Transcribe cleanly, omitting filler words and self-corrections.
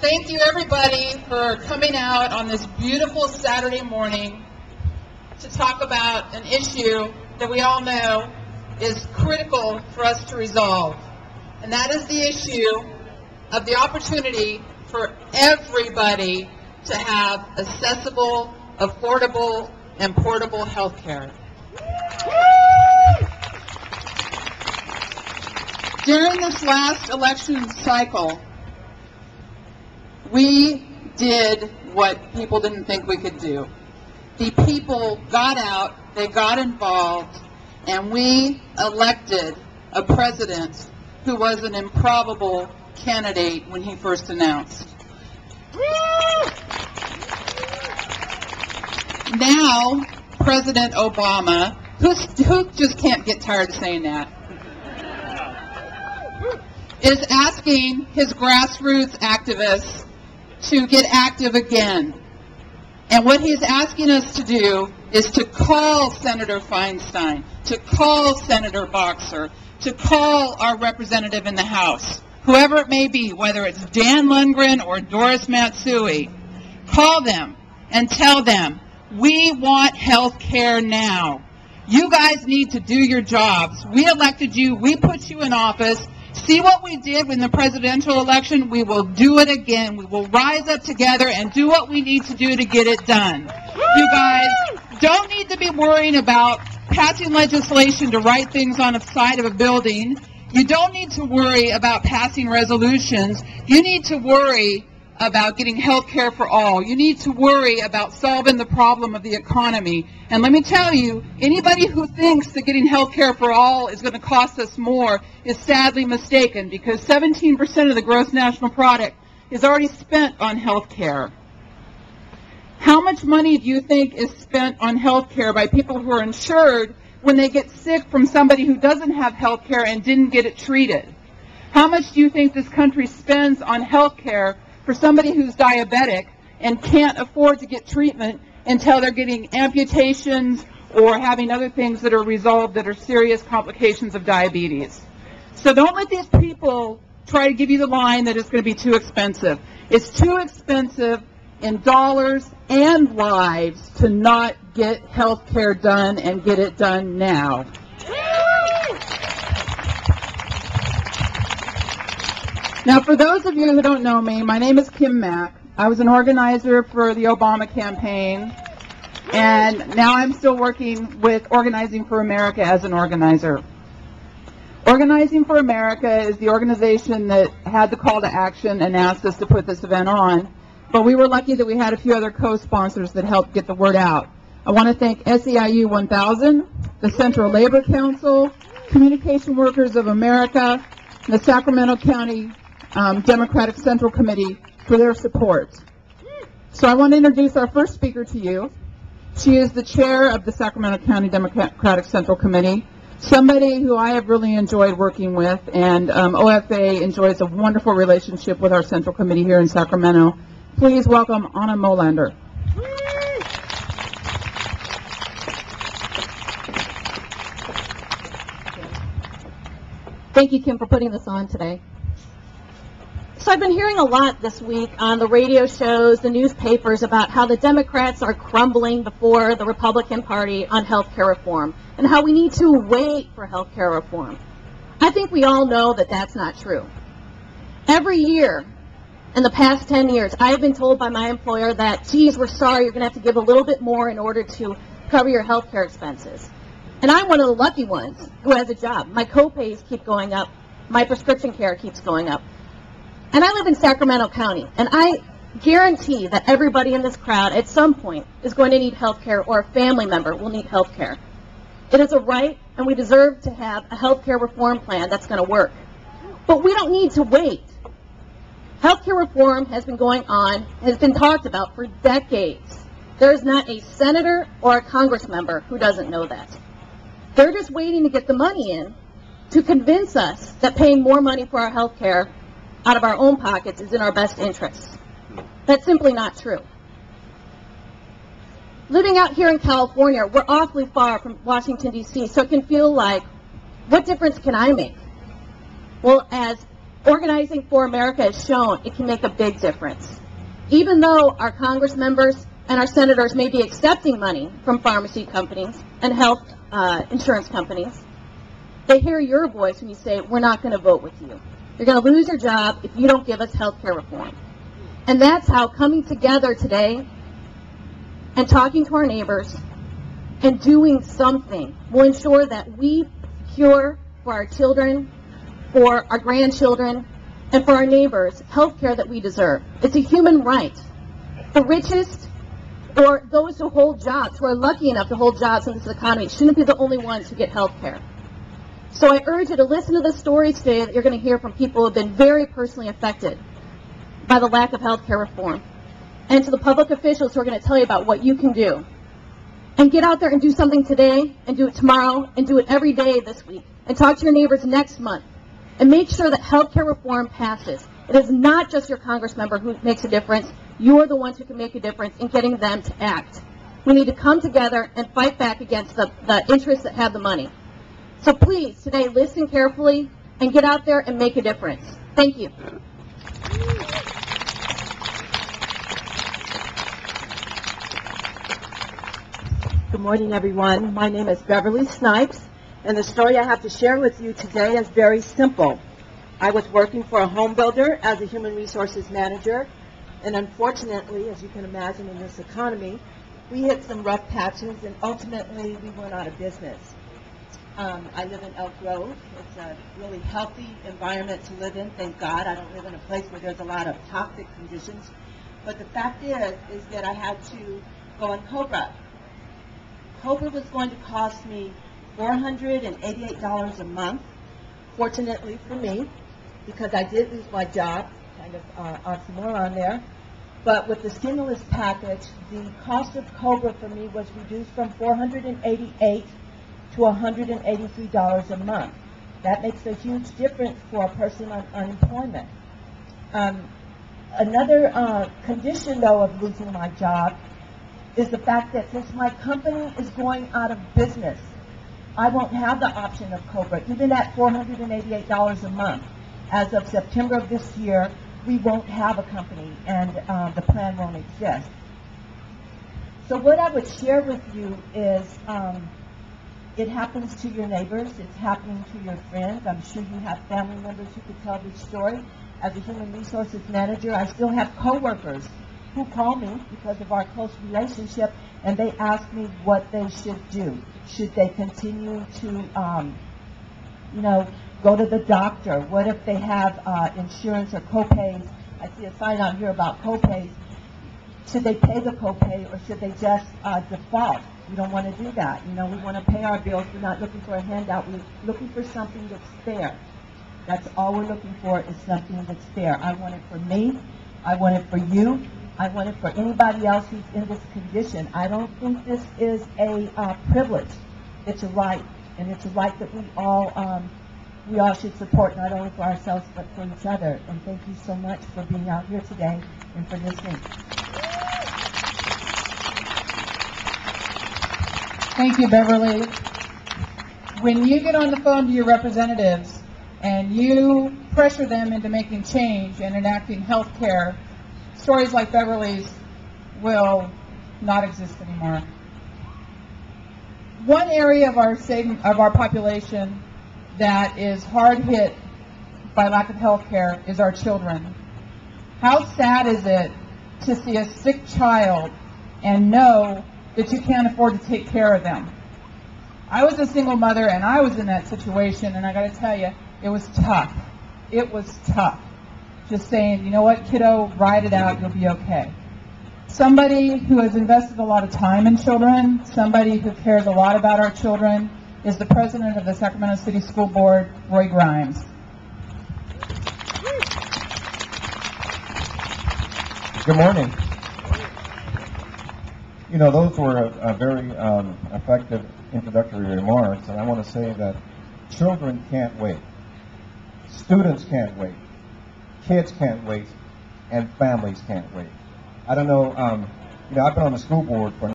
Thank you, everybody, for coming out on this beautiful Saturday morning to talk about an issue that we all know is critical for us to resolve. And that is the issue of the opportunity for everybody to have accessible, affordable, and portable health care. During this last election cycle, we did what people didn't think we could do. The people got out, they got involved, and we elected a president who was an improbable candidate when he first announced. Now, President Obama, who just can't get tired of saying that, is asking his grassroots activists to get active again. And what he's asking us to do is to call Senator Feinstein, to call Senator Boxer, to call our representative in the House, whoever it may be, whether it's Dan Lundgren or Doris Matsui. Call them and tell them, we want health care now. You guys need to do your jobs. We elected you. We put you in office. See what we did in the presidential election? We will do it again. We will rise up together and do what we need to do to get it done. You guys don't need to be worrying about passing legislation to write things on the side of a building. You don't need to worry about passing resolutions. You need to worry about getting health care for all. You need to worry about solving the problem of the economy. And let me tell you, anybody who thinks that getting health care for all is going to cost us more is sadly mistaken, because 17% of the gross national product is already spent on health care. How much money do you think is spent on health care by people who are insured when they get sick from somebody who doesn't have health care and didn't get it treated? How much do you think this country spends on health care for somebody who's diabetic and can't afford to get treatment until they're getting amputations or having other things that are resolved that are serious complications of diabetes? So don't let these people try to give you the line that it's going to be too expensive. It's too expensive in dollars and lives to not get health care done and get it done now. Now, for those of you who don't know me, my name is Kim Mack. I was an organizer for the Obama campaign, and now I'm still working with Organizing for America as an organizer. Organizing for America is the organization that had the call to action and asked us to put this event on, but we were lucky that we had a few other co-sponsors that helped get the word out. I want to thank SEIU 1000, the Central Labor Council, Communication Workers of America, and the Sacramento County Democratic Central Committee for their support. So I want to introduce our first speaker to you. She is the chair of the Sacramento County Democratic Central Committee, somebody who I have really enjoyed working with, and OFA enjoys a wonderful relationship with our Central Committee here in Sacramento. Please welcome Anna Molander. Thank you, Kim, for putting this on today. So I've been hearing a lot this week on the radio shows, the newspapers, about how the Democrats are crumbling before the Republican Party on health care reform and how we need to wait for health care reform. I think we all know that that's not true. Every year in the past 10 years, I have been told by my employer that, geez, we're sorry, you're going to have to give a little bit more in order to cover your health care expenses. And I'm one of the lucky ones who has a job. My co-pays keep going up. My prescription care keeps going up. And I live in Sacramento County, and I guarantee that everybody in this crowd at some point is going to need health care, or a family member will need health care. It is a right, and we deserve to have a health care reform plan that's going to work. But we don't need to wait. Health care reform has been going on, has been talked about for decades. There is not a senator or a Congress member who doesn't know that. They're just waiting to get the money in to convince us that paying more money for our health care out of our own pockets is in our best interests. That's simply not true. Living out here in California, we're awfully far from Washington, D.C., so it can feel like, what difference can I make? Well, as Organizing for America has shown it can make a big difference. Even though our Congress members and our senators may be accepting money from pharmacy companies and health insurance companies, they hear your voice when you say, we're not going to vote with you. You're going to lose your job if you don't give us health care reform. And that's how coming together today and talking to our neighbors and doing something will ensure that we secure for our children, for our grandchildren, and for our neighbors health care that we deserve. It's a human right. The richest or those who hold jobs, who are lucky enough to hold jobs in this economy, shouldn't be the only ones who get health care. So I urge you to listen to the stories today that you're going to hear from people who have been very personally affected by the lack of health care reform, and to the public officials who are going to tell you about what you can do. And get out there and do something today, and do it tomorrow, and do it every day this week, and talk to your neighbors next month, and make sure that health care reform passes. It is not just your Congress member who makes a difference. You're the ones who can make a difference in getting them to act. We need to come together and fight back against the interests that have the money. So please, today, listen carefully and get out there and make a difference. Thank you. Good morning, everyone. My name is Beverly Snipes, and the story I have to share with you today is very simple. I was working for a home builder as a human resources manager, and unfortunately, as you can imagine in this economy, we hit some rough patches, and ultimately we went out of business. I live in Elk Grove. It's a really healthy environment to live in, thank God. I don't live in a place where there's a lot of toxic conditions. But the fact is that I had to go on COBRA. COBRA was going to cost me $488 a month, fortunately for me, because I did lose my job, kind of oxymoron there. But with the stimulus package, the cost of COBRA for me was reduced from $488 to $183 a month. That makes a huge difference for a person on unemployment. Another condition, though, of losing my job is the fact that since my company is going out of business, I won't have the option of COBRA. Even at $488 a month, as of September of this year, we won't have a company, and the plan won't exist. So what I would share with you is it happens to your neighbors, it's happening to your friends. I'm sure you have family members who could tell this story. As a human resources manager, I still have coworkers who call me because of our close relationship, and they ask me what they should do. Should they continue to, go to the doctor? What if they have insurance or co-pays? I see a sign out here about co-pays. Should they pay the copay, or should they just default? We don't want to do that. We want to pay our bills. We're not looking for a handout. We're looking for something that's fair. That's all we're looking for, is something that's fair. I want it for me. I want it for you. I want it for anybody else who's in this condition. I don't think this is a privilege. It's a right, and it's a right that we all should support, not only for ourselves but for each other. And thank you so much for being out here today and for listening. Thank you, Beverly. When you get on the phone to your representatives and you pressure them into making change and enacting health care, stories like Beverly's will not exist anymore. One area of our population that is hard hit by lack of health care is our children. How sad is it to see a sick child and know that you can't afford to take care of them? I was a single mother, and I was in that situation, and I got to tell you, it was tough. It was tough. Just saying, you know what, kiddo, ride it out, you'll be okay. Somebody who has invested a lot of time in children, somebody who cares a lot about our children, is the president of the Sacramento City School Board, Roy Grimes. Good morning. Those were a very effective introductory remarks, and I want to say that children can't wait. Students can't wait. Kids can't wait, and families can't wait. I don't know, I've been on the school board for